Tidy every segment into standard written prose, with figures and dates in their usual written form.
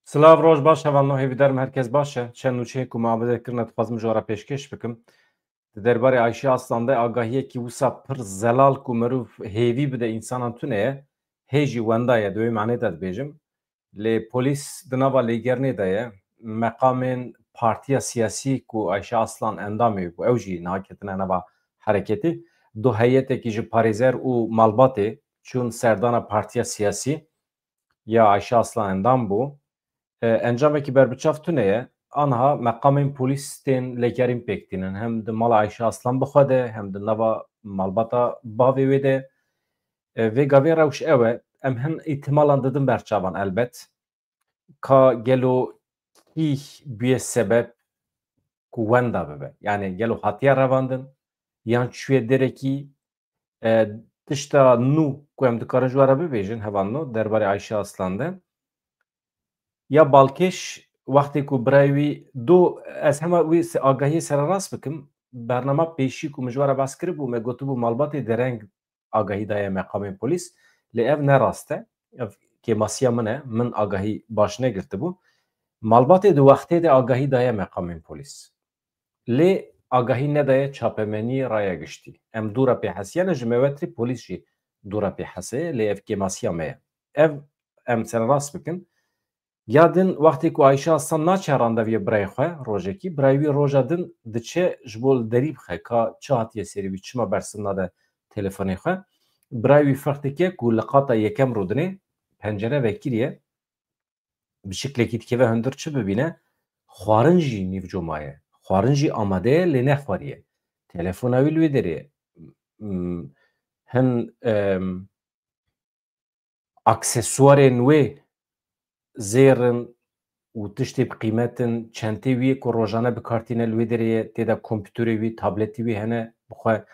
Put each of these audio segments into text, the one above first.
Silav roj baş hevalno hêvî herkes baş e. Çend nûçeyek ku mabedekirine dixwazim ji we re pêşkêş bikim. Di derbarê Ayşe Aslan de agahiyekî wisa pir zelal ku mirov hêvî bide însanan tune ye, hê jî wenda ye di wê manê de dibêjim. Lê polîs di nava lêgernê de ye, meqamên partiya siyasî ku Ayşe Aslan endamê bû, ew jî naketine nava hereketê. Du heyetekî ji parêzer û malbatê çûn serdana partiya siyasî ya Ayşe Aslan endam bû. Encamekî berbiçav tune ye, anha meqamên polîs tên lêkerîn pêk tînin. Hem di mala Ayşe Aslan bixwe de, hem di nava malbata bavê wê de. Vê gavê rewş ew e, em hin îtimalan didin berçavan elbet. Ka gelo kî bûye sebeb ku wenda bibe. Yani gelo hatiye revandin, yan çûye derekî tişta nû ku em dikarin ji we re bibêjin hevalno derbarê Ayşe Aslan de. Ya balkêş wextê ku birayê wî ez hema wî agahiyê sererast bikim, bername pêşî ku min ji we re bes kiribû me gotibû malbatê dereng agahî daye meqamên polîs, lê ev ne rast e, ev kêmasiya min e, min agahî baş negirtibû. Malbatê di wextê de agahî daye meqamên polîs. Lê agahî nedaye çapemeniyê raya giştî. Em dûra pêhesiyan e ji mewetrî polîs jî dûra pêhesê, lê ev kêmasiya me ye. Ev em sererast bikin. Ya din wextê ku Ayşe Aslan naçe randeviyê birayê xwe rojekî, birayê wî roja din diçe ji bo derî bixe ka çi hatiye serî wî, çima bersin nade telefonê xwe. Birayê wî feq dike ku li qata yekem rûdinê pencere vekiriye bi şiklekî dikeve hundir çi bibîne, xwarin jî nîvco maye. Xwarin jî amade ye lê nexwariye. Telefona wî li wê derê ye. Hin aksesuarên wê zêrin û tiştê bi qîmetin çentê wî ku rojane bikartîne li wê derê ye, têda kompîterê wî, tabletê wî hene, bixwe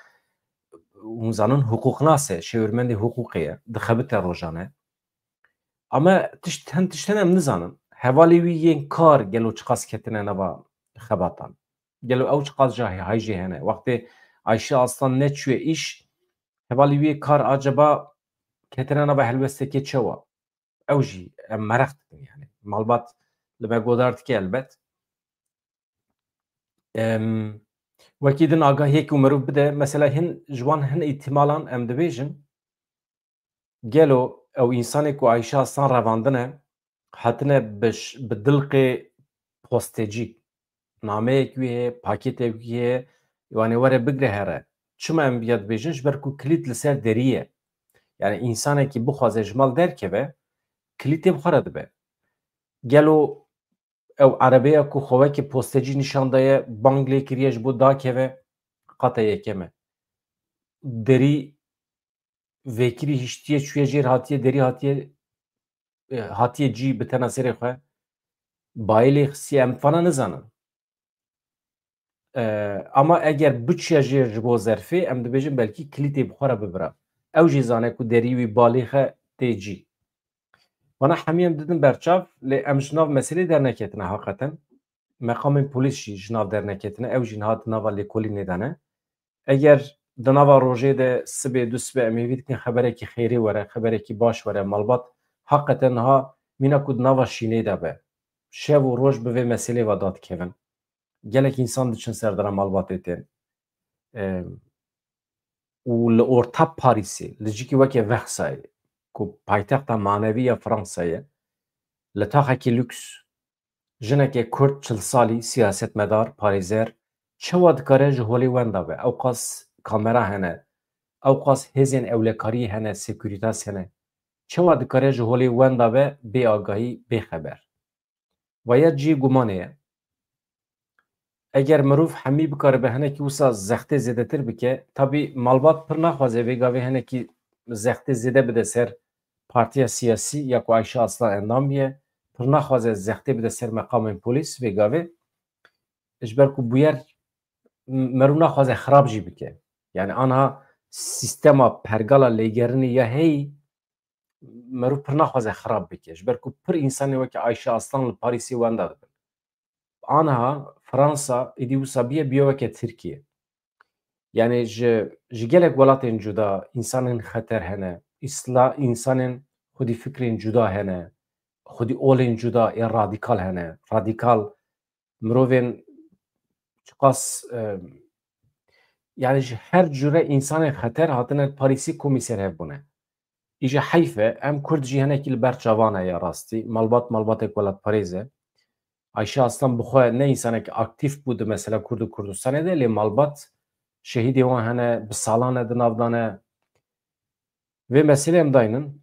hûn zanin hiqûqnas e, şêwirmendê hiqûqê ye, dixebite rojane. Ama hin tiştên em nizanin. Hevalê wî yên kar gelo çiqas ketine nava xebatan. Gelo ew çiqas jî hay jî hene. Wextê Ayşe Aslan neçûye îş, hevalê wî kar acaba ketine nava helwestekê çi wa? Ew jî em mereq dikin yani. Malbat li me godar dike elbet. Wekî din agahiyekî û mirov bide, mesela hin ji wan hin îtimalan em dibêjin gelo ew însanê ku Ayşe Aslan revandine hatine bi dilqê postecî, nameyek wî heye, pakêtek wî heye, wanê were bigire here. Çima em vêya dibêjin? Ji ber ku kilît li ser derî ye. Yani însanekî bixwaze ji mal derkeve, kilîtê bi xwe re dibe. Gelo ew erebeya ku xwekê postecî nîşan daye, bang lê kiriye ji bo dakeve, qata yekem e. Derî vekirî hiştiye çûye jêr hatiye derî hatiye cî bi tena serê xwe, bayê lê xisiye em fana nizanin. Ama eger biçiya jêr ji bo zerfê, em dibêjin belkî kilîtê bi xwe re bibira. Ew jî zane ku derî wî balê xe tê cî. Wana hemî em didin berçav, lê em ji nav meselê derneketine heqeten. Meqamên polîs jî ji nav derneketine, ew jî niha di nava lêkolînê de ne. Eger di nava rojê de sibê du sibê em hêvî dikin xeberekî xêrî were, xeberekî baş were, malbat heqeten niha mîna ku di nava şînê de be. Şev û roj bi vê meselê ve dadikevin. Gelek însan diçin serdana malbatê tên. û li orta Parîsê, li cikî weke Vexsayê ku paytexta manevî ya Fransayê ye, li taxekî lûks jinekê Kurd çil salî siyasetmedar, parêzer çawa dikare ji holê wenda be. Ew qas kamera hene, ew qas hêzên ewlekariyê hene, sekûrîtas hene. Çawa dikare ji holê wenda be bê agahî, bê xeber. Vaya cî gumanê ye. Eger mirov hemî bikaribe hinekî wisa zextê zêdetir bike, tabî malbat pir naxwaze vê gavê hinekî zextê zêde bide ser partiya siyasî ya ku Ayşe Aslan endam biye, pir naxwaze zextê bide ser meqamên polîs vê gavê, ji ber ku bûyer mirov naxwaze xirab jî bike. Yani anha sîstema pergala lêgerinê ya heyî mirov pir naxwaze xirab bike. Ji ber ku pir însanê weke Ayşe Aslan li Parîsê wenda dibin. Anha Fransa êdî wisa biye weke Tirkiye. Yani ji gelek welatên cuda însanên xeter hene, însanên xwedî fikrên cuda hene, خودی اولین جدا یا رادیکال هنه رادیکال مروین چقاس يعني هر جوره انسان خطر هاتن پاریسی کمیسر هبونه ایجا حیفه ام کرد جیهنه که برچوانه یا راستی مالبات اکولت پاریزه Ayşe Aslan bixwe ne insanek aktif bû di mesela Kurd û Kurdistanê de lê malbat şehîdê wan hene bi salan e di navdane vê meselê em dayînin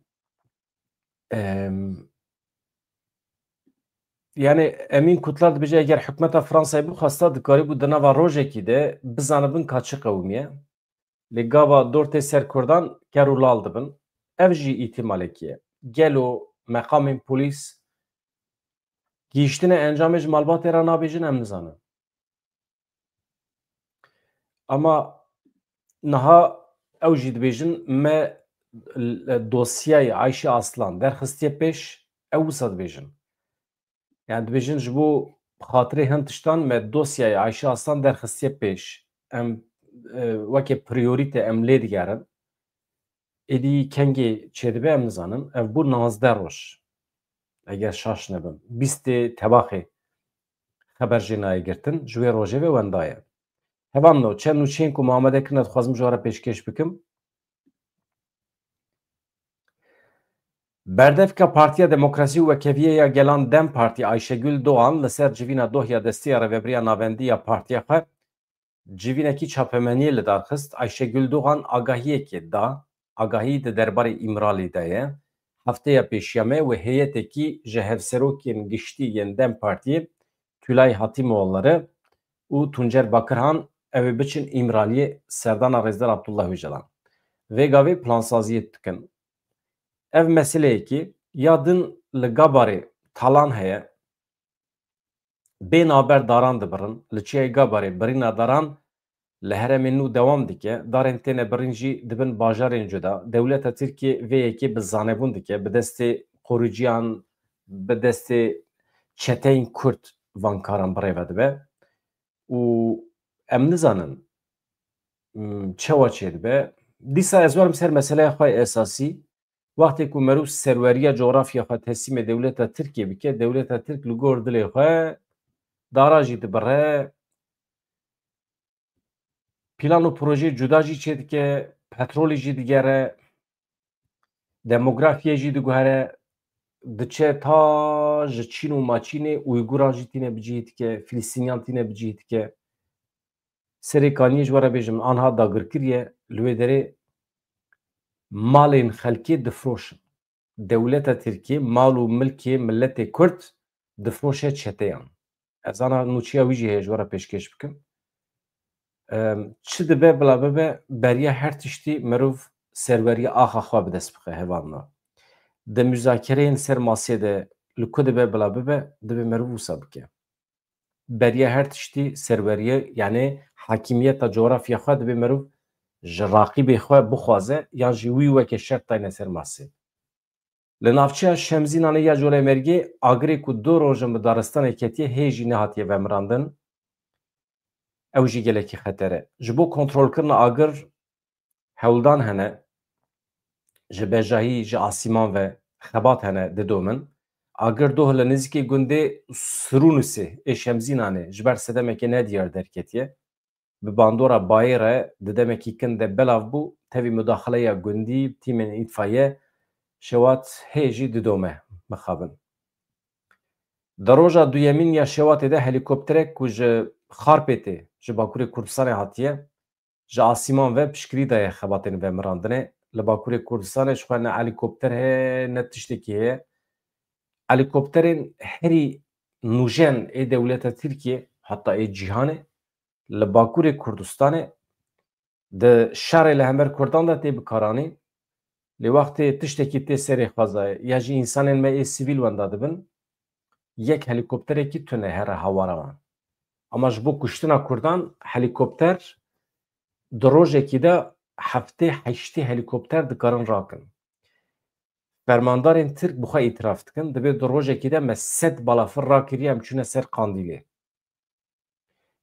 yani Emîn Kutlar dibêje eger hikûmeta Fransayê bixwasta dikarîbû di nava rojekî de bizanibin ka çi qewm ye lê gava dortê ser Kurdan ker û lal dibin ev jî îhtîmalekî ye gelo meqamên polîs gihîştinê encamê ji malbatê re nabêjin em nizanin ama niha ew jî dibêjin me dosyayê Ayşe Aslan derxistiye pêş ew wisa dibêjin yani dibêjin ji bo xatirê hin tiştan me dosyayê Ayşe Aslan derxistiye pêş em wekî priyorîte em lê digerin êdî kengê çêdibe em nizanin ev bû 19 roj eger şaş nebim 20 tebaxê xeber jê nayê girtin ji wê rojê ve wenda ye hevan no çend û çên ku Muhamedê kirine dixwazim ji we re pêşkêş bikim Berdevka Partiya Demokrasî û Wekeviyê ya Gelan Dem Partî Ayşegül Doğan li ser civîna dohya destiya rêveberiya navendî ya partiya xwe civînekî çapemeniyê li dar xist Ayşegül Doğan agahiyekê da agahî di derbarê İmralê de ye hefteya pêşiyame û hêyetekî ji hevserokên giştî yên Dem Partiyê Tülay Hatîmoğulları û Tuncer Bakırhan ew ê biçin İmraliyê serdana Rêzdar Abdullah Öcalan vê gavê plansaziyê dikin ev meseleyekî ya din li Gabarê talan heye bê naberdaran dibirin li çiyayê Gabarê birîna daran li heremên nû dewam dike darên têne birîn jî dibin bajarên cuda dewleta Tirkiye vê yekê bi zanebûn dike bi destê qorûciyan bi destê çeteyên Kurd vankaran birêve dibe û em nizanin çawa çê dibe dîsa ez warim ser meseleya xwe esasî Wextê ku merû serweriya coğrafya xwe teslîmê dewleta Tirkiye bike dewleta Tirk li gor dilê xwe dara jî dibire pîlan û projeyê cuda jî çê dike petrolê jî digere demografiyê jî diguhere diçe ta ji Çîn û Maçînê Uyguran jî tîne bicihî dike Filîstîniyan tîne bicihî dike serê kaniyê ji we re bêjim anha dagirkiriye li wê derê malên xelkê difroşin dewleta Tirkiye mal û milkê milletê Kurd difroşe çeteyan ez ana nûçiya wî jî heye ji we re pêşkêş bikim çi dibe bila bibe beriya her tiştî mirov serweriya axa xwe bi dest bixe hevan di müzakereyên ser masiyê de li ku dibe bila bibe dibe mirov wisa bike beriya her tiştî serweriye yani hakimiyeta coğrafya xwe dibe mirov ji raqîbê xwe bixwaze yan jî wî weke şert dayne ser masê Li navçeya Şemzînanê ya Colemergê agirê ku du rojin bi daristanê ketiye hê jî nehatiye vemirandin ew jî gelekî xeter e ji bo kontrolkirina agir hewldan hene ji bejahî ji asîman ve xebat hene didomin agir doh li nêzîkî gundê Sirûnûsê ê Şemzînanê ji ber sedemekê nediyar derketiye bi bandora bayê re di demekî kin de belav bû tevî müdaxeleya gundî tîmên îtfaiye şewat hê jî didome mixabin Di roja duyemîn ya şewatê de helîkopterek ku ji Xarpêtê ji Bakurê Kurdistanê hatiye ji asîman ve piştgirî daye xebatên vemirandinê li Bakurê Kurdistanê ji xwe ne helîkopter heye ne tiştekî heye helîkopterên herî nûjen ê dewleta Tirkiye heta ê cîhanê li Bakurê Kurdistanê di şerê li Hemer Kurdan de tê bikaranî lê wextê tiştekî tê serê xwezayê ya jî însanên me ê sivîl wenda dibin yek helîkopterekî tune here hewara wan ama ji bo kuştina Kurdan helîkopter di rojekî de heftê heştê helîkopter dikarin rakin fermandarên Tirk bi xwe îtiraf dikin dibe di rojekî de me 100 balafir rakiriye em çûne ser Qandîlê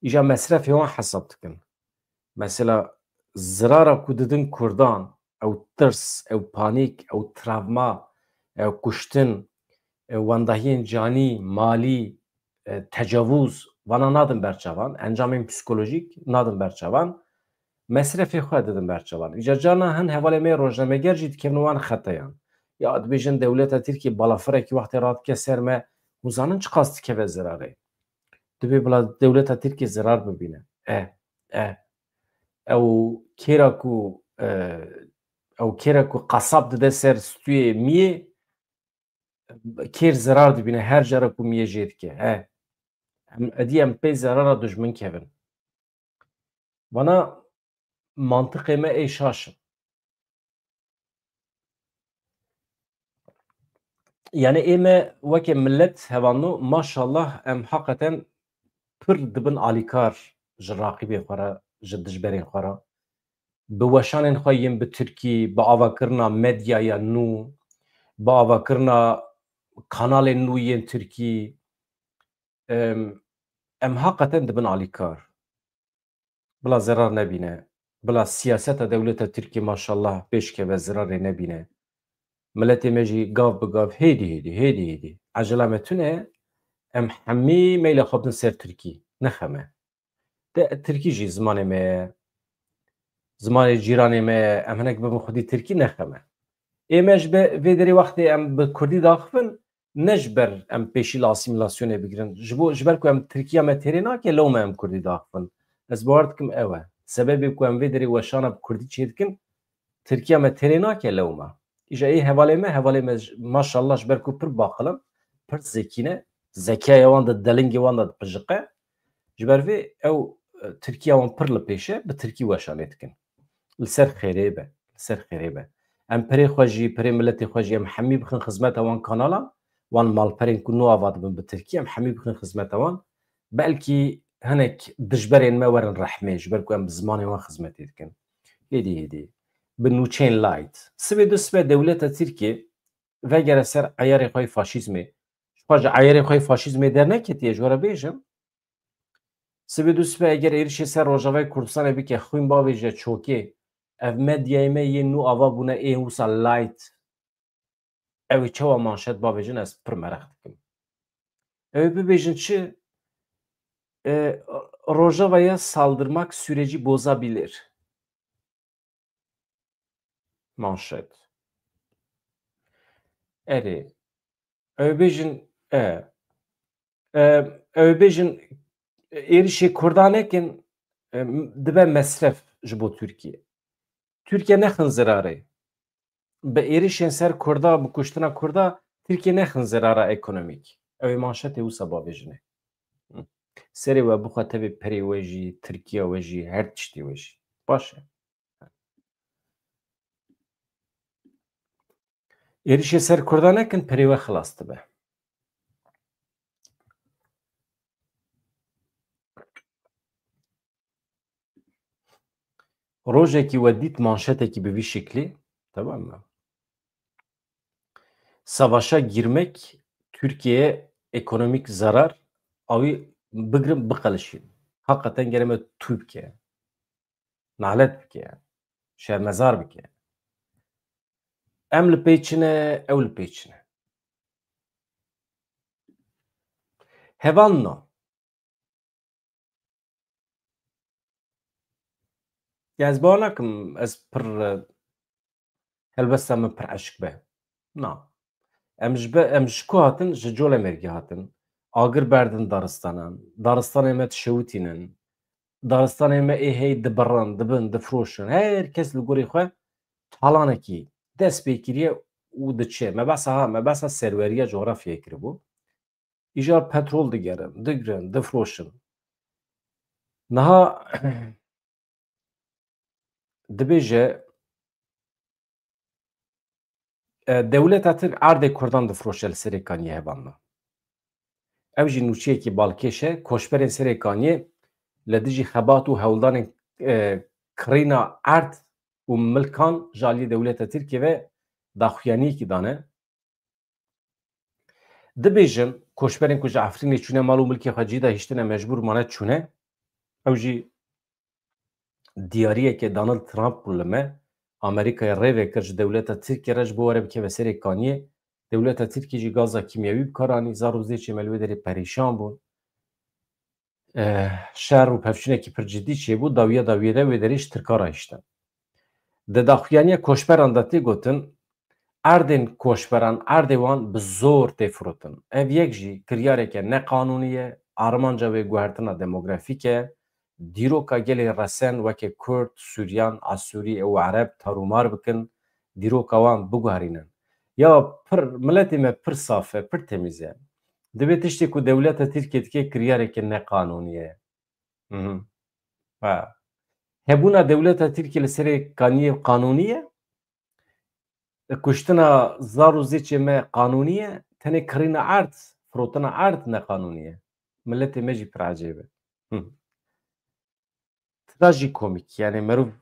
îja mesrefê wan hesab dikin mesela zirara ku didin Kurdan ew tirs ew panîk ew travma ew kuştin wendahiyên canî, malî, tecavûz vana nadin berçavan, encamên psikolojîk nadin berçavan, mesrefê xwe didin berçavan. Îja carna hin hevalê me rojnameger jî dikevin wan xeteyan. Ya dibêjin dewleta Tirkiye balafirekî wextê radike ser me, hûzanin çi qas dikeve zirarê. Divê bila dewleta Tirkiye zirar bibîne. Ew kêra ku qesab dide ser stûyê miyê kêr zirar dibîne her jara ku miyê jê dike. Edî em pê zerara dijmin kevin. Vana mantiqê me ê şaşin. Yani ême wekî millet hevalno maşallah em heqeten pir dibin alîkar ji raqîbê xwe re, ji dijberên xwe re. Bi weşanên xwe yên bi Tirkî, bi avakirina medyaya nû, bi avakirina kanalên nû yên Tirkî, em heqeten dibin alîkar. Bila zerar nebîne, bila siyaseta dewleta Tirkiye maşallah pêşkeve zirarê nebîne. Milletê me jî gav bi gav hêdî. Ecela me tune em hemî meyle xwe bidin ser Tirkî, nexeme. De Tirkî jî zimanê me ye, zimanê cîranê me ye, em hinek bibin xwedî Tirkî nexeme. Ême ji vê derê wextê em bi Kurdî daxivin, ne ji ber em pêşîl asîmîlasyonê bigirin. Ji ber ku em Tirkiya me têrê nake lewme em Kurdî daxivin. Ez bawer dikim ew e. Sebebê ku em vê derê weşana bi Kurdî çê dikin, Tirkiya me têrê nake lewme. İja ê hevalê me maşallah ji ber ku pir baqil in, pir zekî ne, zekaya wan de delingê wan de dipijiqe. Ji ber vê ew Tirkiya wan pir li pêş e, bi Tirkî weşanê dikin. Li ser xêrê be. Em pirê xwe jî, pirê milletê xwe jî em hemî bixin xizmeta wan kanalan, wan malperên ku nû ava dibin bi Tirkî em hemî bixin xizmeta wan. Belkî hinek dijberên me werin rehmê ji ber ku em bi zimanê wan xizmetê dikin. Hêdî. Bi nûçeyên light. Sibê du sibe dewleta Tirkiye vegere ser eyarê xwe faşîzmê. Ji xwe ji eyarê xwe faşîzmê derneketiye ji we re bêjim. Sibê du sibe eger êrişê ser Rojavayê Kurdistanê bike xwîn bavê ji çokê, ev medyayê me yên nû ava bûne ê wisa light. Ew ê çawa manşet bavêjin ez pir mereq dikim. Ew ê bibêjin çi? Rojava'ya saldırmak süreci bozabilir. Manşet. Erê. Ew bêjin ew bêjin êrişê Kurdan nekin dibe mesref ji bo Tirkiye. Tirkiye nexin zirarê. Bi êrişên ser Kurda, bi kuştina Kurda Tirkiye nexin zirara ekonomîk. Ew ê manşetê wisa bavêjine. Serê we bixwe tevê perê we jî, Tirkiya we jî, her tiştê we jî. Baş e. Êrişê ser Kurda nekin, perê we xilas dibe. Rojekî we dît manşetekî bi vî şeklî, tamam mı? Savaşa girmek Türkiye'ye ekonomik zarar, avî bigirin biqelişîn. Hakikaten gerek me tû bike. Nalet bike. Şermezar bike. Em li pê çine, ew li pê çine. Heval na. Ez bawer nakim ez pir helbesta min pir eşk be. Na. Em ji ku hatin? Ji Colemêrgê hatin. Agir berdin daristanan. Daristanê me tişewitînin. Daristanê me ê hey dibirin, dibin, difroşin. Her kes li gorî xwe talanekî dest pê kiriye û diçe. Me behsa serweriya coğrafyayê kiribû. Îja petrol digerin, digirin, difroşin. Niha dibêje dewleta Tirk erdê Kurdan difroşe li Serê Kaniyê hevalna. Ew jî nûçeyekî balkêş e, koçberên Serê Kaniyê li dijî xebat û hewldanên kirîna erd û milkan ji aliyê dewleta Tirkiye ve daxuyaniyekî dane. Dibêjin koçberên ku ji Efrînê çûne mal û milkê xwe cî de hiştine mecbûr mane çûne. Ew jî diyariyeke Donald Trump li me Amerîkaya rêvê kir ji dewleta Tirkiye re ji bo were bikeve Serê Kaniyê دولت ترکیه جی گازا کیمیاوی بکارانی زاروزی چه ملوی داری پریشان بود شهر و پفشونه کی پر جدی چه بود داویه ده و دریش ترکارا اشتن ده داخویانی کوشبران داتی گوتن اردن کوشبران اردوان به زور تفروتن اف یک جی کریاره که نه قانونیه آرمانجا و گوهرتنا دموگرافیکه دیروکا گلی رسن وکه کرد سوریان آسوری و عرب تارومار بکن دیروکا وان بگوهرینن یا پر ملتی ما پر صافه پر تمیزه دبی تشتی که دولت ترکیه که کریاره که نه قانونیه هبونا دولت ترکیه لسری کانیه قانونیه کشتنا زاروزی چه ما قانونیه تنه کرina ارد فروتنا ارد نه قانونیه ملت مجی پر عجیبه تراژی کومیک یعنی مروف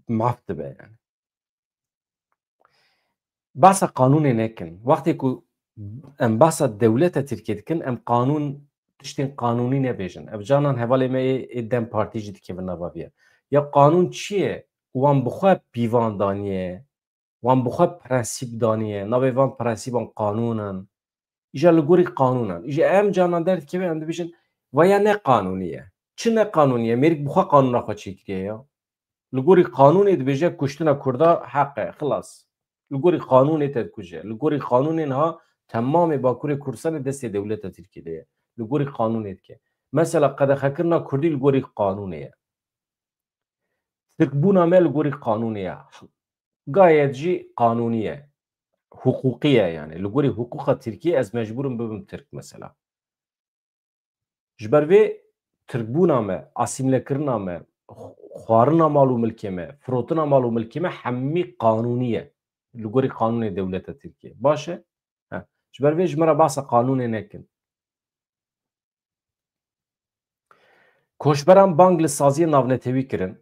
مافت به yani باسا قانون نکن وقتی که ام باسا دولت ترکیه دکن ام قانون تشتین قانونی نبیجن ام جانان حوالی ما ایدن پارتی جدی که بناباویه یا قانون چیه وان بخواه پیوان دانیه وان بخواه پرنسیب دانیه نابی وان پرنسیب وان قانونن ایجا لگوری قانونن ایجا ام جانان درد که بیم بیشن ویا نه قانونیه چه نه قانونیه میرک بخواه قانون خواه چی کریه یا لگوری قانونی دبیجه کشتنا کردا حقه خلاص لگوری قانونی تد کجه لگوری قانونی ها تمام باکوری کورسان دست دولت ترکیه ده لگوری قانونی که مثلا قد خکرنا کردی لگوری قانونیه ترکبونا مل لگوری قانونیه گایت جی قانونیه حقوقیه yani لگوری حقوق ترکیه از مجبورم ببم ترک مثلا جبر وی ترکبونا مه اسیمله کرنا مه خوارنا مالو ملکمه فروتنا مالو ملکمه همه قانونیه لگوری قانون دولت ترکیه باشه جبر وی جمرا باسا قانون نکن کوشبران بانگ لسازی ناونتوی کرن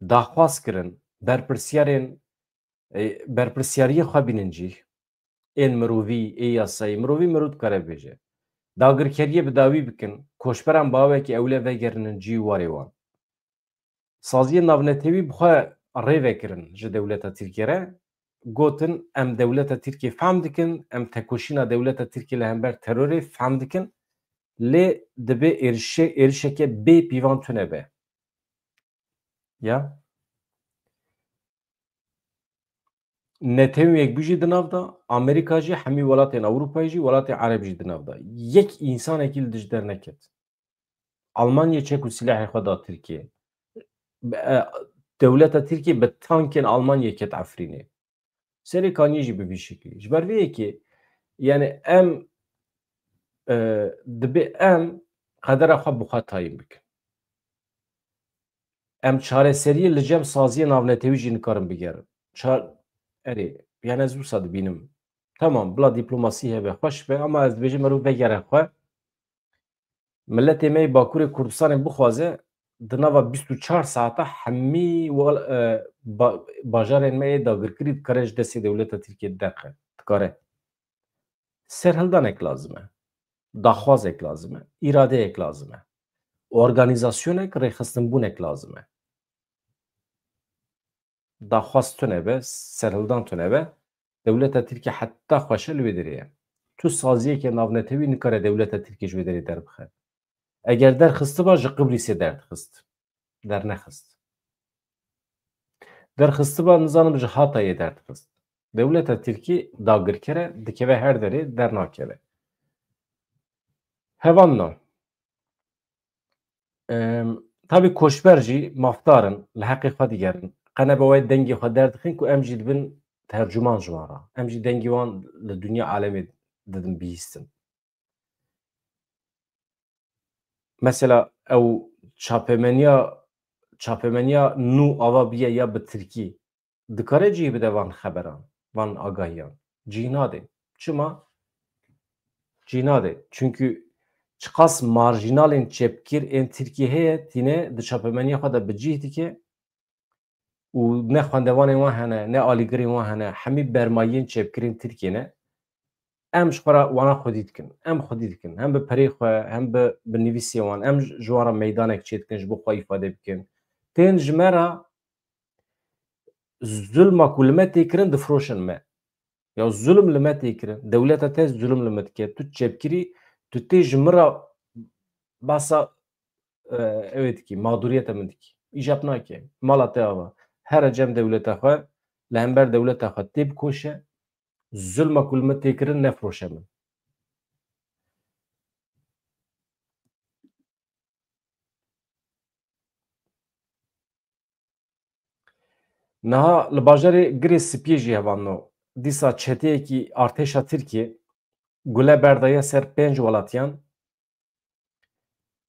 داخواست کرن برپرسیاری خواه بیننجی این مرووی ای یاسایی مرووی مرود کاره بیجه داگرکریه بداوی بکن کوشبران باوه که اوله وگرنن جی واری وان سازی ناونتوی بخواه ریوه کرن جه دولت ترکیه گوتن ام دولت ترکیه فهم دکن ام تکوشینا دولت ترکیه لهمبر تروری فهم دکن لی دبی ارشه که بی پیوان تونه به یا نتیم یک بیجی دناف دا امریکا جی همی ولات اروپایی جی ولات عرب جی دناف دا یک انسان اکیل دج در نکت آلمانیا چه کو سلاح خدا ترکیه دولت ترکیه به تانکن آلمانیا کت عفرینه سری کانی جی به شکلی جبر ویه که yani ام دبی ام قدر خواه بخواه تایم بکن ام چاره سری لجم سازی ناونتوی جی نکارم بگرم اری yani ez bu sadı benim tamam bla diplomasi hebe hoş be ama ez bejim ro vegere xwe milletê me Bakurê Kurdistanê bixwaze di nava 24 saata hemî bajarên me yê dagirkirî dikare ji destê dewleta Tirkiye derxe dikare serhildanek lazim e daxwazek lazim e îradeyek lazim e organizasyonek rêxistinbûnek lazim e daxwaz tune be serhildan tune be dewleta Tirkiye heta xweşe li wê derê ye tu saziyekê navnetewî nikare dewleta Tirkiye ji wê derê derbixe eger derxistiba ji Qibrîsê derdixist dernexist derxistiba nizanim ji Hatayê derdixist dewleta Tirkiye dagirker e dikeve her derê dernakeve hevanna tabi koçber jî mafdarin li heqê xwe digerin qene bi wê dengê xwe derdixin ku em jî dibin tercüman ji wan re em jî dengê wan li dunya alemê didin bihîstin mesela ew çapemeniya nû ava biye ya bi Tirkî dikare cî bide van xeberan van agahiyan cî nade çima cî nade çünkü çiqas marjinalên çepkir ên Tirkiye heye tîne di çapemeniya xwe de bi cih dike û ne xwendevanên wan hene ne alîgirên wan hene hemî bermayiyên çepkirên Tirkiye ne em ji xwe re wana xwedî dikin em xwedî dikin hem bi perê xwe hem bi nivîsê wan em ji wan re meydanek çê dikin ji bo xwe îfade bikin tên ji me re zulma ku li me tê kirin difroşin me Ya zulüm li me tê kirin. Dewleta te zulüm li me dike. Tu çepkirî, tu tê ji min re basa ew dikî, mağduriyeta min dikî. Îjab nake. Mala te ava. Here cem dewleta xwe li hember dewleta xwe tê bikoşe, zulma ku li me tê kirin nefroşe min. Niha li bajarê girê Spiyê jî hevano. Dîsa çeteyekî artêşa Tirkiye gule berdaye ser 5 welatiyan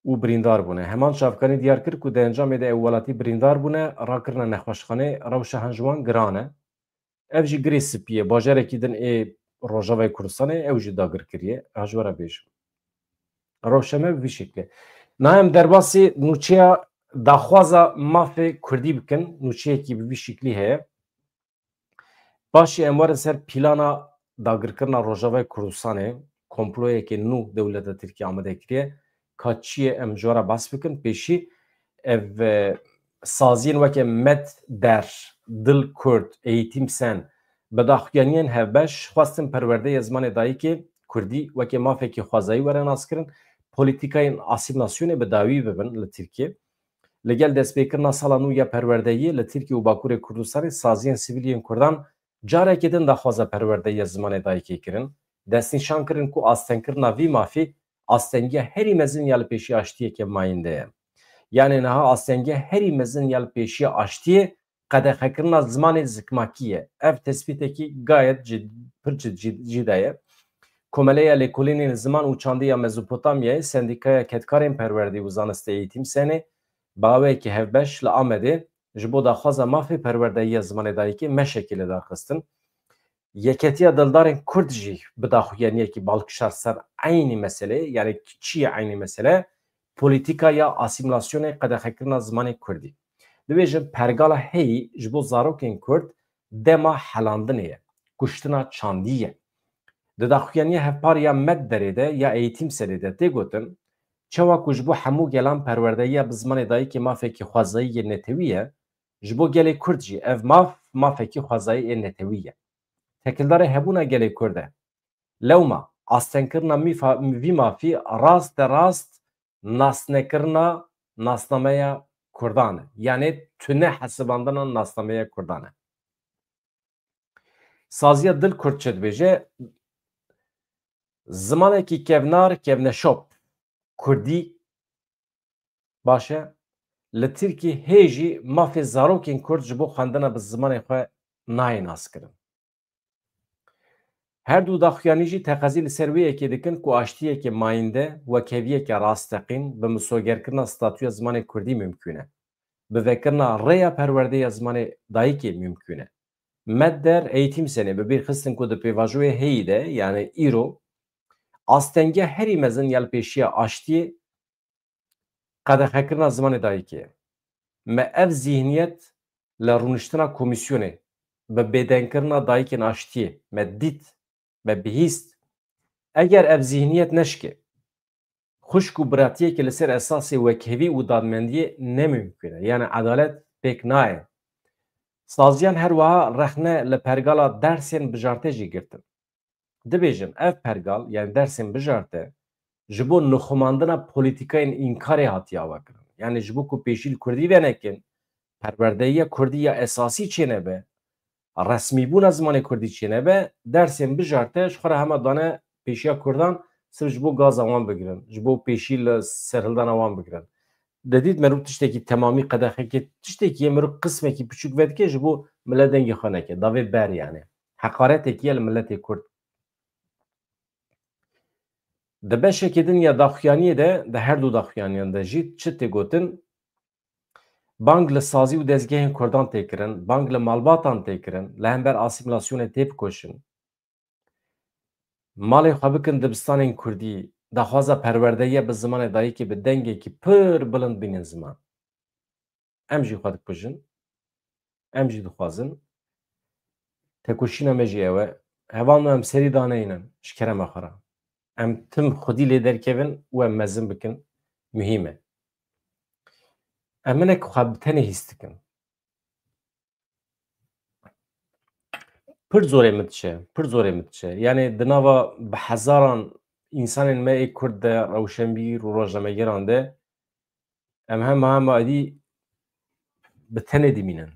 û birîndar bûne. Heman çavkanî diyar kir ku di encamê de ew welatî birîndar bûne, rakirina nexweşxanê, rewşa hin ji wan giran e. Ev jî girê Spiyê, bajarekî din ê Rojavayê Kurdistanê ew jî dagir kiriye. Ez ji we re bêjim. Rewşa me bi vî şeklê. Niha em derbasî nûçeya daxwaza mafê Kurdî bikin, nûçeyekî bi vî şeklî heye. Başî em warin ser plana dagirkirina Rojavayê Kurdistanê, komployekê nû dewleta Tirkiye amade kiriye. Ka çi ye em ji we re bas bikin. Pêşî ev saziyên weke Met Der, Dil Kurd, Eğitim Sen, bi daxuyaniyên hevbeş xwestin perwerdeyê zimanê dayîkê Kurdî weke mafekî xwezayî were naskirin, polîtîkayên asîlasyonê bi dawî bibin li Tirkiye. Li gel destpêkirina sala nû ya perwerdeyî li Tirkiye û Bakurê Kurdistanê saziyên sivîliyên Kurdan carekê din daxwaza perwerdeya zimanê dayîkê kirin. Destnîşan kirin ku astenkirina vî mafî astengiya herî mezin ya li pêşî aştiyeke mayînde ye. Yani niha astengiya herî mezin ya li pêşiya aştiyê qedexekirina zimanê zikmakî ye. Ev tespîtekî gayet pir cî ye. Komeleya Lêkolînên Ziman û Çandî ya Mezopotamyayê Sendîkaya Ketkarên Perwerdî û Zanistê Eğitim Senê baweyekî hevbeş li Amedê ji bo daxwaza mafê perwerdeyiya zimanê dayîkê meşekê li darxistin. Yeketiya dildarên Kurd jî bi daxuyaniyekî balkişar ser aynî meselê, yani çi ye aynî mesele? Polîtîka ya asîmilasyonê qedexekirina zimanê Kurdî. Dibêjin pergala heyî ji bo zarokên Kurd dema helandinê ye, kuştina çandî ye. Di daxuyaniya hevpariya Med Derê de ya Eğitim Senê de tê gotin, çawa ku ji bo hemû gelan perwerdeyiya bi zimanê dayîkê mafekî xwezayî yê netewî ye, ji bo gelê Kurd jî ev mafekî xwezayî ê netewî ye. Tekildarê hebûna gelê Kurd e. Lewma astenkirina vî mafî rast de rast nasnekirina nasnameya Kurdan e. Yani tune hesibandina nasnameya Kurdan e. Saziya Dil Kurd çi dibêje? Zimanekî kevnar kevneşop Kurdî baş e. Li Tirkiye hê jî mafê zarokên Kurd ji bo xwendina bi zimanê xwe nayê naskirin. Her du daxuyanî jî teqezî li ser wê yekê dikin ku aştiyeke mayînde wekeviyeke rasteqîn bi misogerkirina statûya zimanê Kurdî mümkün e. Bi vekirina rêya perwerdeya zimanê dayîkê mümkün e. Med Der Eğitim Senê bi bîr xistin ku di pêvajoyê heyî de yani îro astengiya herî mezin ya li pêşiya aştiyê qedexekirina zimanê dayîkê ye. Me ev zihniyet li rûniştina komîsyonê bi bêdenkirina dayîkên aştiyê me dît me bihîst eger ev zihniyet neşke xuşk û biratiyekê li ser esasê wekevî û dadmendiyê nemümkün e. Yani edalet pêk naye. Saziyan her wiha rexne li pergala dersên bijartê jî girtin. Dibêjin ev pergal yani dersên bijarte ji bo nixwemandina polîtîkayên înkarê hatiye avekirin. Yani ji bo ku pêşî li Kurdî venekin perwerdeyiya Kurdî ya esasî çênebe resmîbûna zimanê Kurdî çênebe dersên bijarte ji xwe re hema dane pêşiya Kurdan sirf ji bo gaza wan bigirin, ji bo pêşî li serhildana wan bigirin. Dedît merû tiştekî temamî qedexekê tiştekî ye merû qismekî piçûk vedike ji bo millet dengê xwe neke. Davê ber yani. Heqaretekî ye li milletê Kurd. Di beşekê din ya daxuyaniyê de di her du daxuyaniyan de jî çi tê gotin? Bang li sazî û dezgehên Kurdan tê kirin, bang li malbatan tê kirin, li hember asîmilasyonê tê bikoşin. Malê xwe bikin dibistanên Kurdî, daxwaza perwerdeyiya bi zimanê dayîkê bi dengekî pir bilind bînin ziman. Em jî xwe dikujin, em jî dixwazin, tekoşîna me jî ew e, heval em serî daneyînin ji kerema xwe re. Em tim xwedî lê derkevin û em mezin bikin, mühîm e. Em hinek xwe bi tenê hîs dikin. پر زۆرێ متچێ پر زۆرێ متچێ یعنی دناوە بە حەزاران ئینسانên me ê Kurd de rewşenbîr û rojnamegeran de em hema edî bi tenê dimînin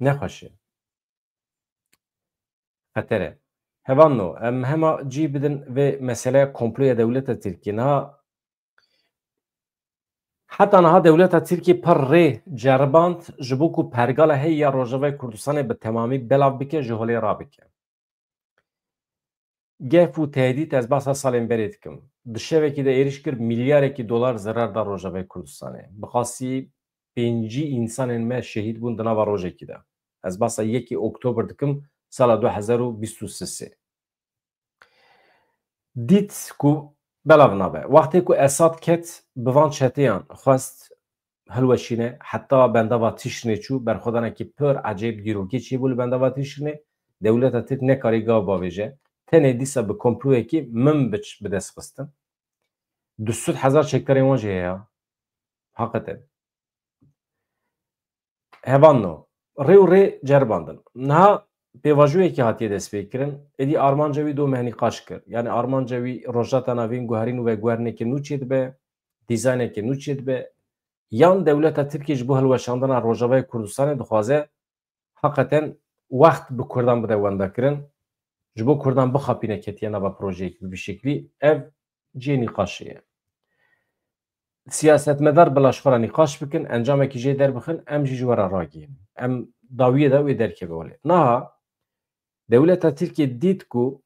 nexweşe xeter e hevano em hema cî bidin vê meseleya komploya dewleta Tirkiye niha heta niha dewleta Tirkiye par rê ceriband ji bo ku pergala heyya Rojavayê Kurdistanê bi temamî belav bike ji holê rabike. Gef û tehdît ez behsa salên berê dikim. Di şevekê de êriş kir milyarekî dolar zerar da Rojavayê Kurdistanê. Bi qasî pêncî însanên me şehîd bûn di nava rojekî de. Ez behsa 1 Oktober dikim sala 2023. Dît ku belav nabe. Wextê ku Esad ket bi van çeteyan xwest hilweşîne heta bendava Tişrinê çû berxwedanekî pir ecêb dîrokê çêbû li bendava Tişrinê dewleta Tirk nekarî gav bavêje. Tenê dîsa bi komployekî min bi dest xistin. 200,000 çekdarên wan jî heye. Heqîqet. Hevano rê û rê ceribandin. Niha pêvajoyekî hatiye destpêkirin, êdî armanca wî domî nîqaş kir. Yani armanca wî rojata navîn guherîn û veguherinekê nû çê dibe, dîzaynekê nû çê dibe. Yan dewleta Tirkiye ji bo hilweşandina Rojavayê Kurdistanê dixwaze heqeten wext bi Kurdan bide wendakirin ji bo Kurdan bixapîne ketiye nava projeyekî bi vî şeklî ev cê nîqaşê ye. Siyasetmedar bi laşxwara nîqaş bikin, encamekî jê derbixin, em jî ji we re ragihîn. Em dawiyê de wê derkeve welê. Niha dewleta Tirkiye dît ku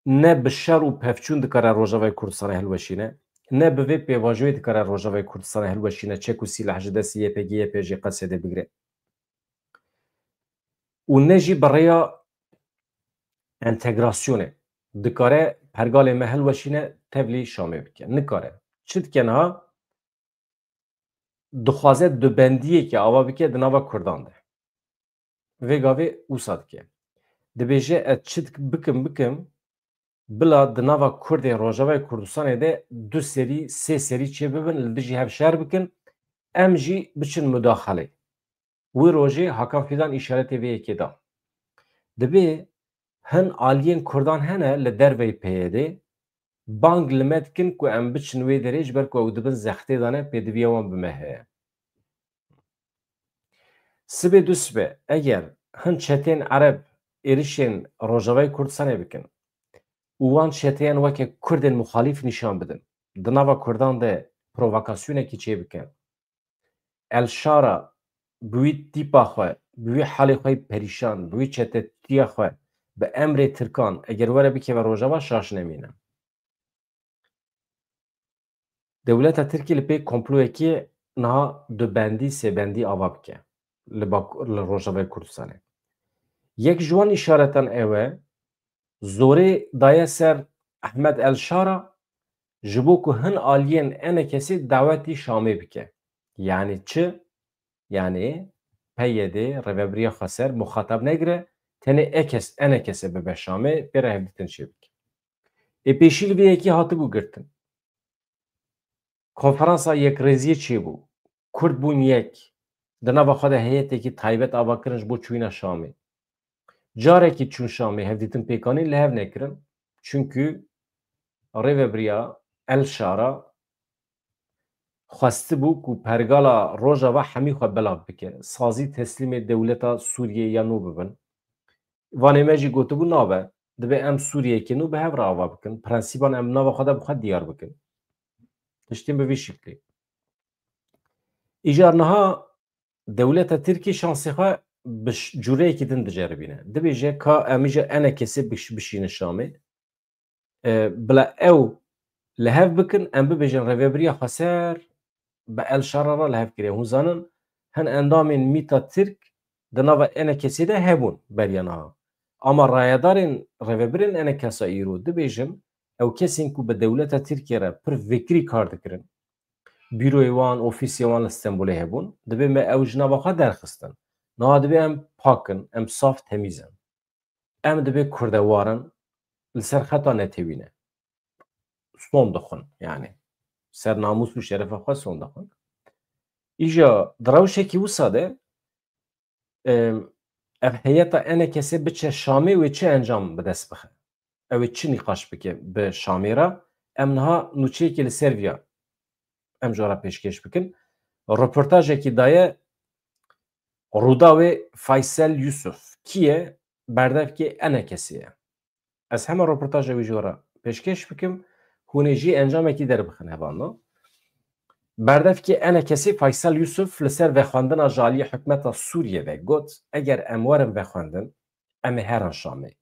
ne bi şer û pevçûn dikare Rojavayê Kurdistanê hilweşîne, ne bi vê pêvajoyê dikare Rojavayê Kurdistanê hilweşîne çek û sîlah ji destê YPG jê Qesedê bigire. û ne jî bi rêya entegrasyonê dikare pergalê me hilweşîne tevlî Şamê bike. Nikare. Çi dike niha? Dixwaze dibendiyekî ava bike di nava Kurdan de. Vê gavê wisa dike. Dibêje ez çi bikim bila di nava Kurdê Rojavayê Kurdistanê de du serî, sê serî çê bibin li dijî hev şer bikin em jî biçin müdaxelê. Wê rojê Hakan Fidan îşaretê vê yekê da. Dibe hin aliyên Kurdan hene li derveyê PYD bang li me dikin ku em biçin wê derê ji ber ku ew dibin zextê dane pêdiviya wan bi me heye. Sibê du sibe eger hin çetên Ereb êrişên Rojavayê Kurdistanê bikin û wan çeteyan weke Kurdên muxalîf nîşan bidin, di nava Kurdan de provokasyonekî çê bikin, Elşara bi wî tîpa xwe, bi wî halê xwe perîşan, bi wî çetetiya xwe bi emrê Tirkan eger were bikeve Rojava şaş nemîne. Dewleta Tirkiye li pê komployekî niha du bendî sêbendî ava bike li Rojavayê Kurdistanê. Yek ji wan îşaretan ew e zorê daye ser Ehmed Elşara ji bo ku hin aliyên enekesî dawetî Şamê bike. Yani çi? Yani PYD Rêveberiya Xweser muxatab negire tenê enekese bibe Şamê pê re hevdîtin çê bike. Pêşî li vê yekî hatibû girtin. Konferansa Yekrêziyê çêbû. Kurd bûn yek. Di nava xwe de heyetekî taybet ava kirin ji bo çûyîna Şamê. Carekî çûn Şamê hevdîtin pêkanî li hev nekirin. Çünkü Rêveberiya Elşara xwestibû ku pergala Rojava hemî xwe belav bike. Sazî teslîmê dewleta Sûriyê ya nû bibin. Vanê me jî gotibû nabe. Dibe em Sûriyekê nû bi hev re ava bikin. Prensîban em nava xwe de bi xwe diyar bikin. Tiştên bi vî şeklî. Îjar niha dewleta Tirkiye şansê xwe bi cûreyekî din diceribîne. Dibêje ka em îja enekesê bişînin Şamê. Bila ew li hev bikin em bibêjin Rêveberiya Xweser bi Elşara re li hev kiriye. Hûn zanin hin endamên mîta Tirk di nava enekesê de hebûn beriya niha. Ama rayedarên rêveberên enekesa îro dibêjin ew kesên ku bi dewleta Tirkiye re pir vekirî kar dikirin. Büroyê wan, ofîsê wan li Stenbolê hebûn. Dibe me ew ji nava xwe derxistin. Niha dibe em pakin, em saf temîz in. Em dibe kurdewarin li ser xeta netewîne. Son dixwin yani. Ser namûs û şerefa xwe son dixwin. Îja di rewşekî wisa de ev heyeta enekesê biçe Şamê wê çi encam bi dest bixe? Ew ê çi nîqaş bike bi Şamê re? Em niha nûçeyekê li ser vîya em jî wara pêşkêş bikin. Röportajekî daye Rûda wê Faysel Yusuf. Kî ye? Berdevkê enekesî ye. Ez hema röportaja wî jî wara pêşkêş bikim. Hûn ê jî encamekî derbixin hevalno. Berdevkê enekesî Faysel Yusuf li ser vexwendina ji aliyê hikûmeta Sûriyê ve got eger em werin vexwendin em ê herin Şamê.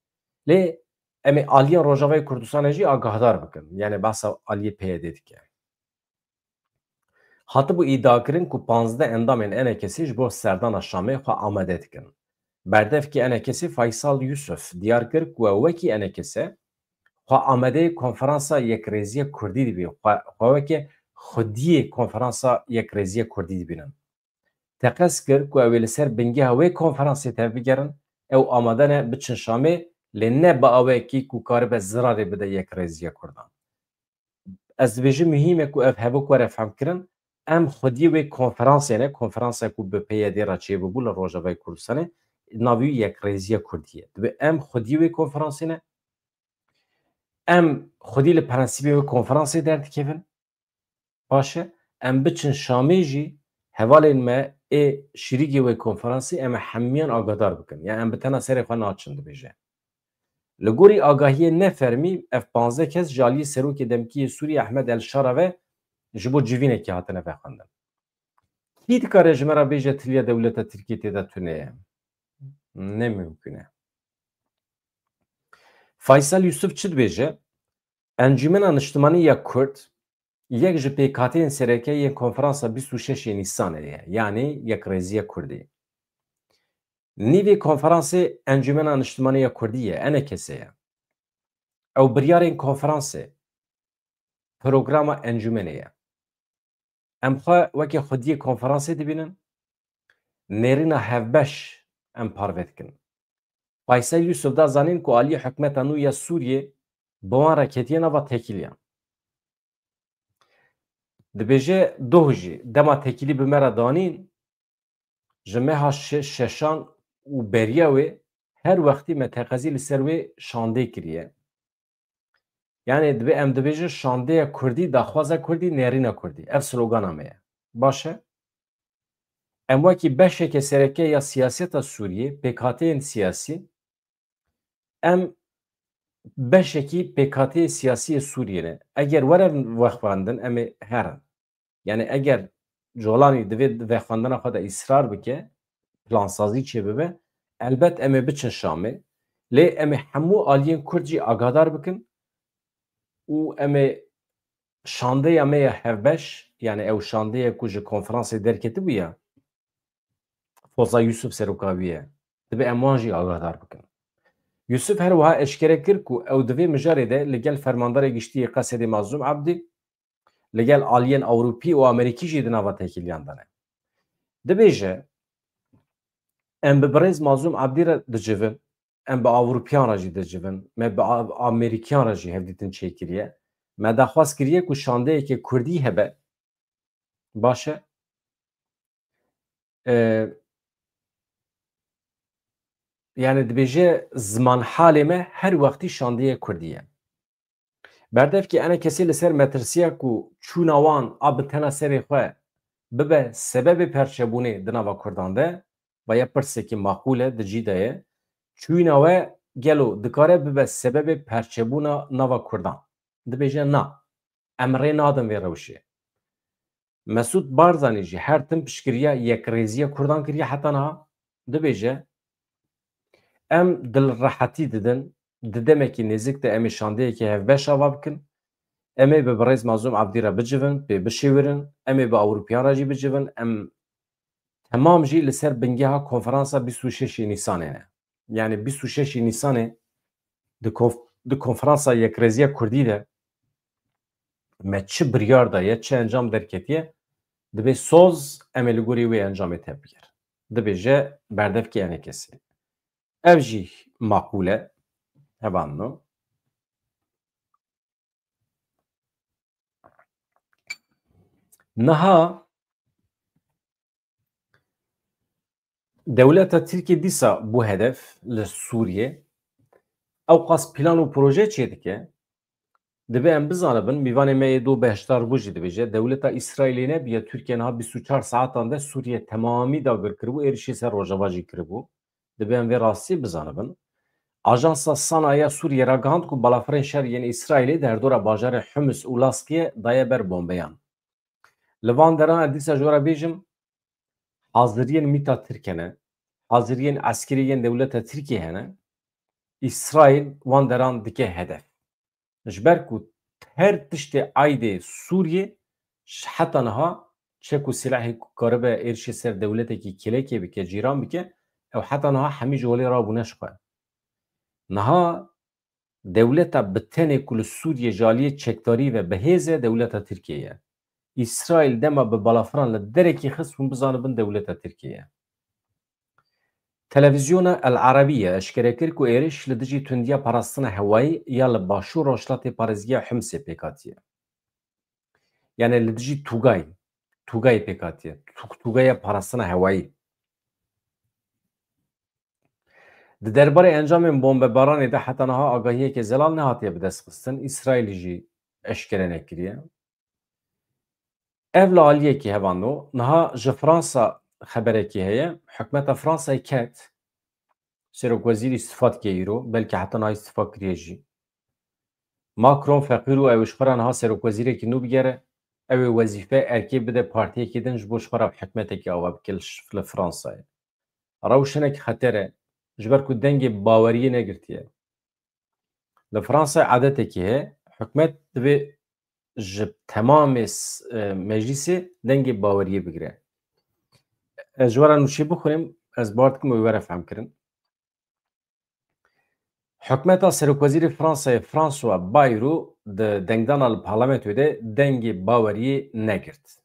Lê em ê aliyên Rojavayê Kurdistanê jî agahdar bikin. Yani behsa aliyê PYD dike. Hatibû îdiakirin ku 15 endamên enekesî ji bo serdana Şamê xwe amade dikin. Berdevkê enekesî Faysal Yusuf diyar kir ku ew wekî enekese xwe amadeyê konferansa Yekrêziya Kurdî dibî. Xwe weke xwediyê konferansa Yekrêziya Kurdî dibînin. Teqez kir ku ew ê li ser bingeha wê konferansê tev bigerin, ew amade ne biçin Şamê lê ne bi awayekî ku karibe zirarê bide Yekrêziya Kurdan. Ez dibêjim mühîm e ku ev hevok were femkirin, em xwediyê wê konferansê ne, konferansa ku bi PYD re çêbûbû li Rojavayê Kurdistanê, navî Yekrêziya Kurdî ye. Dibe em xwediyê wê konferansê ne, em xwedî li prensîbê wê konferansê derdikevin, baş e, em biçin Şamê jî hevalên me ê şîrîgê wê konferansê em ê hemiyan agadar bikin. Yani em bi tena serê xwe naçin dibêje. Li gorî agahiyê nefermî, ev 15 kes ji aliyê Serokê Demkiyê Sûriye Ehmed El-Şara ve ji bo civînekê hatine vexwendin. Kî dikare ji me re bêje tiliya dewleta Tirkiye têde tune ye? Nemimkün e. Faysal Yusuf çi dibêje? Encûmena Niştimanî ya Kurd yek ji pêkhatiyên sereke yên konferansa 26 Nîsanê ye, yanî Yekrêziya Kurdî. Nîvê konferansê Encûmena Niştimanî ya Kurdî ye, enekesê ye. Ew biryarên konferansê, programa encûmenê ye. Em xwe weke xwediyê konferansê dibînin, nêrîna hevbeş em parve dikin. Faysel Yusuf da zanîn ku aliyê hikûmeta nû ya Sûriyê bi wan re ketiye nava tekîliyan. Dibêje doh jî dema tekîlî bi me re danîn, ji meha şeşan û beriya wê her wextî me teqezî li ser wê şandê kiriye. Yani dibe em dibêjin şandeya Kurdî, daxwaza Kurdî, nêrîna Kurdî. Ev slogana me ye. Baş e? Em wekî beşeke sereke ya siyaseta Sûriyê, pêkhateyên siyasî, em beşekî pêkhateyê siyasî Sûriyê ne. Eger werin vexwendin em ê herin. Yani eger colanî divê vexwendina xwe de îsrar bike, plansazî çêbibe, elbet em ê biçin Şamê. Lê em ê hemû aliyên Kurd jî agadar bikin û em ê şandeya me ya hevbeş, yani ew şandeya ku ji konferansê derketibû ya, Foza Yusuf serokavî ye. Dibe em wan jî agadar bikin. Yusuf her wiha eşkere kir ku ew divê mijarê de li gel fermandarê giştiyê Qesedê Mazlûm Ebdî, li gel aliyên Ewropî û Amerîkî jî di nava tekîliyan de ne. Dibêje em bi birêz Mazlûm Ebdî re dicivin, em bi Ewropîyan re jî dicivin, me bi Amerîkyan re jî hevdîtin çêkiriye. Me daxwaz kiriye ku şandeyekê Kurdî hebe, baş e, yani dibêje ziman halê me her wextî şandeyê Kurdî ye. Berdevkî enekesî li ser metirsiya ku çûna wan a bi tena serê xwe bibe sebebê perçebûnê di nava Kurdan de, vaya pirsekî maqûl e di cî de ye, çûna we gelo dikare bibe sebebê perçebûna nava Kurdan. Dibêje na, em rê nadin vê rewşê. Mesûd Barzanî jî her tim piştgiriya Yekrêziya Kurdan kiriye heta niha, dibêje em dilrehetî didin, di demekî nêzik de em ê şandeyekê hevbeş ava bikin, em ê bi birêz Mazlûm Ebdî re bicivin, pê bişêwirin, em ê bi Ewropîyan re jî bicivin, em temam jî li ser bingeha konferansa 26 Nîsanê ne. Yani 26 Nîsanê di konferansa Yekrêziya Kurdî de me çi biryar daye, çi encam derketiye, dibe soz em ê li gorî wê encamê tê bigir. Dibêje berdevkê enekesî. Ev jî maqûl e, hevalno. Niha Devleta Tirkiye dîsa bu hedef li Sûriye ew qas plan û proje çê dike dibe em bizanibin mîvanê me yê do beşdar bû jî dibêje dewleta İsraîlê nebiye Tirkiye niha 24 saetan de Sûriye temamî dagir kiribû êrişî ser Rojava jî kiribû. Dibe em vê rastî bizanibin. Ajansa Sanayiya Sûriye ra gihand ku balafirên şer yên İsraîlê di herdora bajarê Humus û Laskiyê daye ber bombeyan. Li van deran dîsa ji we re bêjim haziriyên mîta Tirk hene, haziriyên eskerî yên dewleta Tirkiye hene, İsraîl wan deran dike hedef. Ji ber ku her tiştê aydê Sûriye heta niha çek û silahê ku karibe êrişî ser dewletekî kilêkê bike, cîran bike, ew heta niha hemî ji holê rabûne ji xwe. Niha dewleta bi tenê ku li Sûriye ji aliyê çekdarî ve bihêz e dewleta Tirkiye ye. İsraîl dema bi balafiran li derekî xist hûn bizanibin dewleta Tirkiye ye. Televizyona El Arabiye eşkere kir ku êriş li dijî tundiya parastina hewayî ya li başûr rojhilatê parêzgeha Humsê pêk hatiye. Yani li dijî Tugayê pêk hatiye. Tugaya parastina hewayî. Di derbarê encamên bombebaranê de heta niha agahiyekê zelal nehatiye bi dest xistin. İsraîlî jî eşkere nekiriye. Ev li aliyekî hevando niha ji Fransa xeberekî heye. Hikûmeta Fransayê ket Serokvezîrî îstîfa dike îro, belkî heta niha îstîfa kiriye jî. Macron feqîr û ew ji xwe re niha serokwezîrekî nû bigere, ew ê wezîfe erkê bide partiyekê din ji bo ji xwe re hikûmetekê ava bike li Fransayê. Rewşinek xeter e ji ber ku dengê baweriyê negirtiye. Li Fransayê adetekî heye, hikûmet divê ji temamê meclîsê dengê baweriyê bigire. Ez ji we re nûçî bixwînim, ez bar dikim wê were fehmkirin. Hikûmeta Serokwezîrê Fransayê François Bayrou di dengdana li parlamentoyê de dengê baweriyê negirt.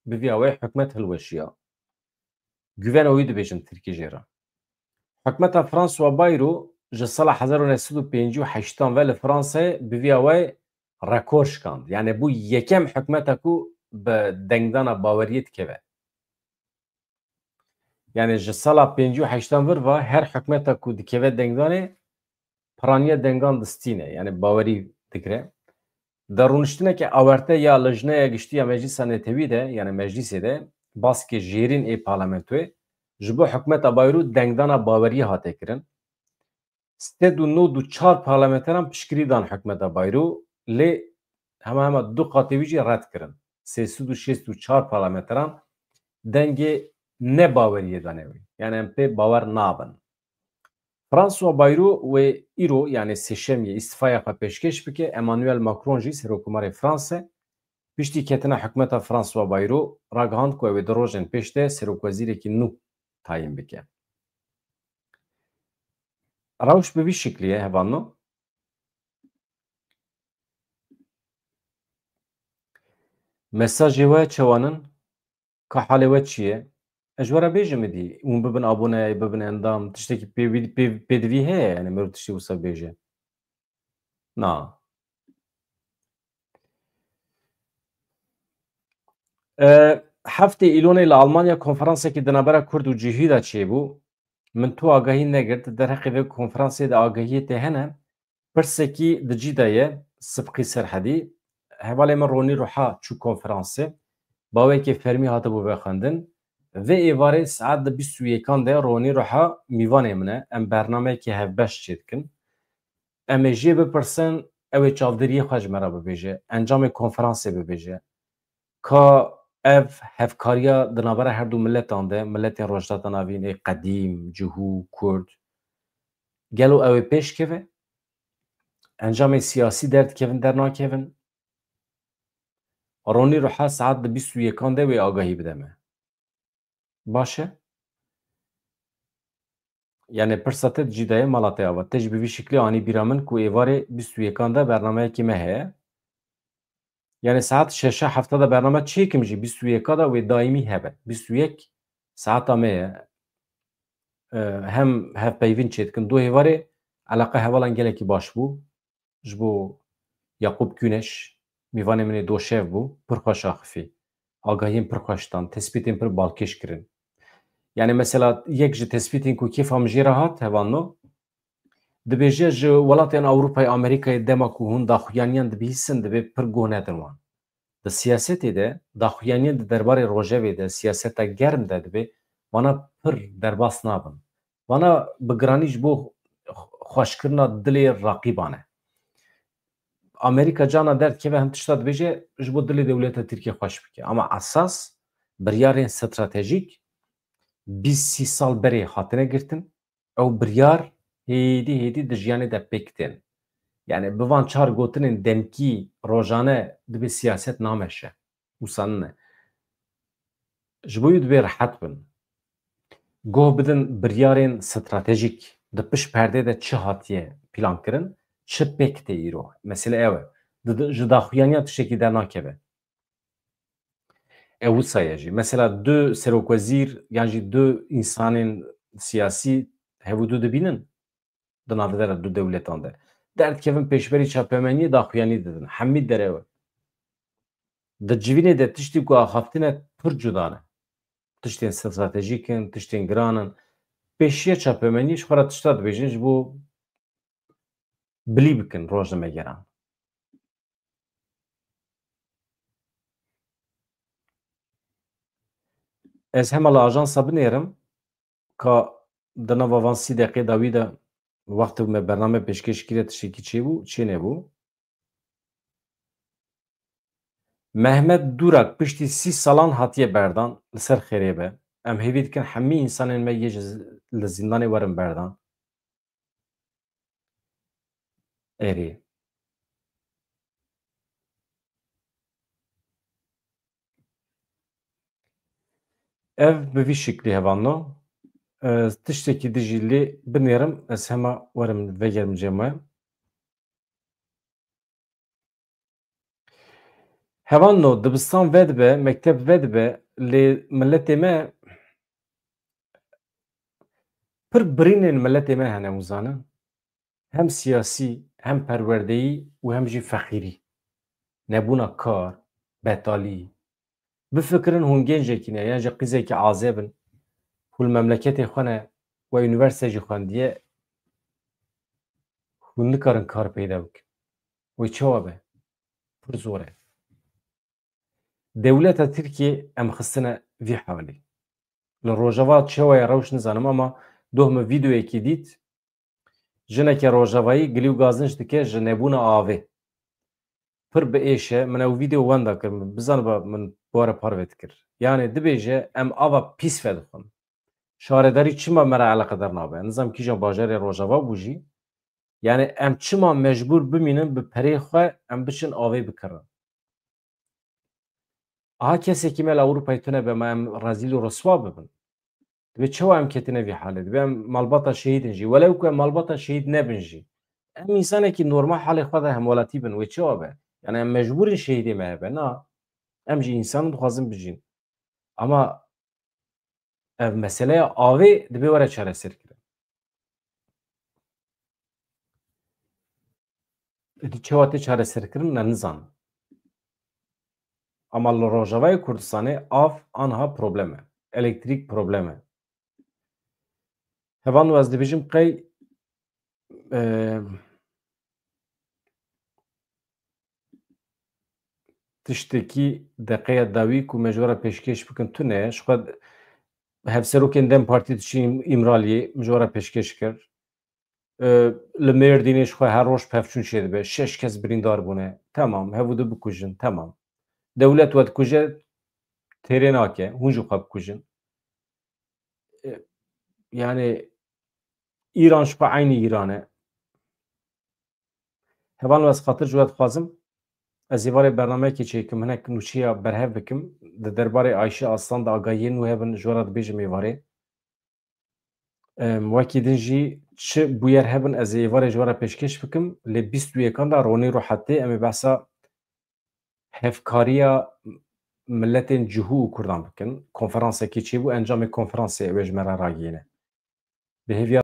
Bi vîya we hikûmet hilweşiya. Güvena wî dibêjin Tirkiye jê re. Hikûmeta François Bayrou ji sala 1958 ve li Fransayê bi vîya we rekor şikand. Yani bû yekem hikûmeta ku bi dengdana baweriyê dikeve. Yani ji sala 58 vir ve her hikûmeta ku dikeve dengdanê piraniya dengan distîne. Yani bawerî dikire. Di rûniştinekê awerte ya lijneya giştî ya Meclîsa Netewî de yani meclîsê de baskê jêrîn ê parlamentoyê ji bo hikûmeta Bayrou dengdana baweriyê hate kirin. 394 parlamenteran piştgirî dan hikûmeta Bayrou lê hema du qatê wî jî red kirin. 364 parlamenteran dengê nebaweriyê dane wê. Yani em pê bawer nabin. François Bayrou ve îro yani sêşemiyê îstîfaya xwe pêşkêş bike, Emmanuel Macron jî Serokkomarê Fransa piştî ketina hikûmeta François Bayrou ragihand ku ew ê di rojên pêş de serokwezîrekî nû tayin bike. Rewş bi vî şiklî ye hevano. Mesajê we çawanin ka halê we çi ye? Ez ji we re bêjim idî hûn bibin abone, bibin endam, tiştekî pê di vî heye yani mirov tiştî wisa bêje? Na. Heftê îlonê li Almanya konferansekî di navbera Kurd û cihî de çêbû. Min tu agahî negirt derheqê vê konferansê de agahiyê tê hene. Pirsekî di cî de ye sibqî serhedî. Hevalê min Ronî Ruha çû konferansê. Bawekê fermî hatibû vexwendin. Vê êvarê saet di 21 de Ronî Ruha mîvanê min e. Em bernameyekê hevbeş çê dikin. Em ê jê bipirsin ew ê çavdiriyê xwe ji me re bibêje. Encamê konferansê bibêje. Ka ev hevkariya di navbera her du milletan de, milletên Rojhilata Navîn ê qedîm, cihû, Kurd gelo ew ê pêşkeve? Encamê siyasî derdikevin dernakevin? Ronî Ruha saet di 21 de wê agahî bide me. Baş e? Yani pirsa te cî de ye mala te ava. Te ji bi vî şiklî anî bîra min ku êvarê 21 de bernameyekî me heye. Yani saet 6-7 de bername çêkim jî 21 de wê daîmî hebe. 21 saeta me ye. Hem hevpeyvîn çê dikin. Du êvarê eleqa hevalan gelekî baş bû. Ji bo Yaqûb Güneş mîvanê min ê doşev bû. Pir xweş axivî. Agahiyên pir xweş dan. Tespîtên pir balkêş kirin. Yani mesela yek ji tespitên ku kêfa min jê re hat hevano dibêje ji welatên Ewropayê Amerîkayê dema ku hûn daxuyaniyan dibihîstin divê pir guh nedin wan. Di siyasetê de daxuyaniyan di derbarê rojevê de siyaseta germ de divê wana pir derbas nabin. Wana bi giranî ji bo xweşkirina dilê raqîban e. Amerîka cana derdkeve hem tişta dibêje ji bo dilê dewleta Tirkiye xweş bike. Ama esas biryarên stratejîk 20-30 sal berê hatine girtin. Ew biryar hêdî di jiyanê de pêk tên. Yani bi van çar gotinên demkî rojane dibe siyaset nameşe. Wisa ne. Ji bo wî divê rehet bin. Goh bidin biryarên stratejîk di pişt perdê de çi hatiye plankirin, çi pêk tê îro. Mesele ew e. Ji daxuyaniya tiştekî dernakeve. Ew wisa ye jî. Mesela du serokwezîr yan jî du însanên siyasî hevû du dibînin di navbera du dewletan de. Derdkevin pêşberî çapemeniyê daxuyanî didin. Hemî derew e. Di civînê de tiştî ku axaftine pir cuda ne. Tiştên stratejîk in, tiştên giran in. Pêşiya çapemeniyê ji xwe re tişta dibêjin ji bo bilî bikin rojnamegeran. Ez hema li ajansa binêrim ka di nava van 30 deqê da wî de wextê me bername pêşkêş kiriye tiştekî çêbû, çê nebû. Mehmet Durak piştî 30 salan hatiye berdan li ser xêrê be. Em hêvî dikin hemî însanên me yê ji li zindanê werin berdan. Êrê. Ev bi vî şiklî hevano. Tiştekî dijî lê binêrim ez hema werim vegerim cêma. Hevano dibistan vedibe, mekteb vedibe lê milletê me pir birînên milletê me hene wizanin. Hem siyasî, hem perwerdeyî û hem jî fexîrî. Nebûna kar, betalî. Bifikirin hûn gencekî ne yan ji qîzekî azê bin. Hûn memleketê xwe ne we unîversite jî xwendiye hûn nikarin kar peyda bikin. Wê çawa be? Pir zor e. Dewleta Tirkiye em xistine vî hewlê. Li Rojava çawa ye rewş nizanim ama doh min vîdeoyekî dît jineke Rojavayî gilî û gazinc dike ji nebûna avê. Pir bi êş e min ew vîdeo wenda kir bizaniba min were parve dikir. Yani dibêje em ava pîs vedixwin. Şaredarî çima me re eleqedar nabe. Nizam kîjan bajarê Rojava bû jî yani em çima mecbûr bimînin bi perê xwe em biçin avê bikirin. Aha kesekî me li Ewropayê tune be me em rezîl û riswa bibin. Divê çawa em ketine vî halê? Divê em malbata şehîdin jî. Welew ku em malbata şehîd nebin jî. Em însanekî normal halê xwe de hemwelatî bin. Wê çawa be? Yani em mecbûrin şehîdê me hebe na. Em jî însan dixwazin bijîn. Ama ev meseleya avê divê were çareserkirin. Çawa tê çareserkirin ne nizanim. Ama li Rojavayê Kurdistanê av aniha problem e. Elektrîk problem e. Hevano ez dibêjim qey tiştekî deqeya dawî ku me ji we re pêşkêş bikin tune ye. Ji xwe hevserokên Dem Partî diçîn İmraliyê ji we re pêşkêş kir. Li Mêrdînê ji xwe her roj pevçûn çêdibe. 6 kes birîndar bûne. Temam, hevû dû bikujin. Temam. Dewlet we dikuje têrê nake. Hûn jî xwe bikujin. Yani İran ji xwe aynî İran e. Hevano ez xatir ji we dixwazim ez ê varê bernameyekê çêkim hinek nûçiya berhev bikim di derbarê Ayşe Aslan de agahiyên wê hebin ji we re dibêjim êvarê. Wekî din jî çi bûyer hebin ez ê êvarê ji we re pêşkêş bikim lê 21 da ronî rohetê em ê behsa hevkariya milletên cihû û Kurdan bikin. Konferansekî çêbû encamê konferansê ew ê ji me re ragihîne. Bi hêviya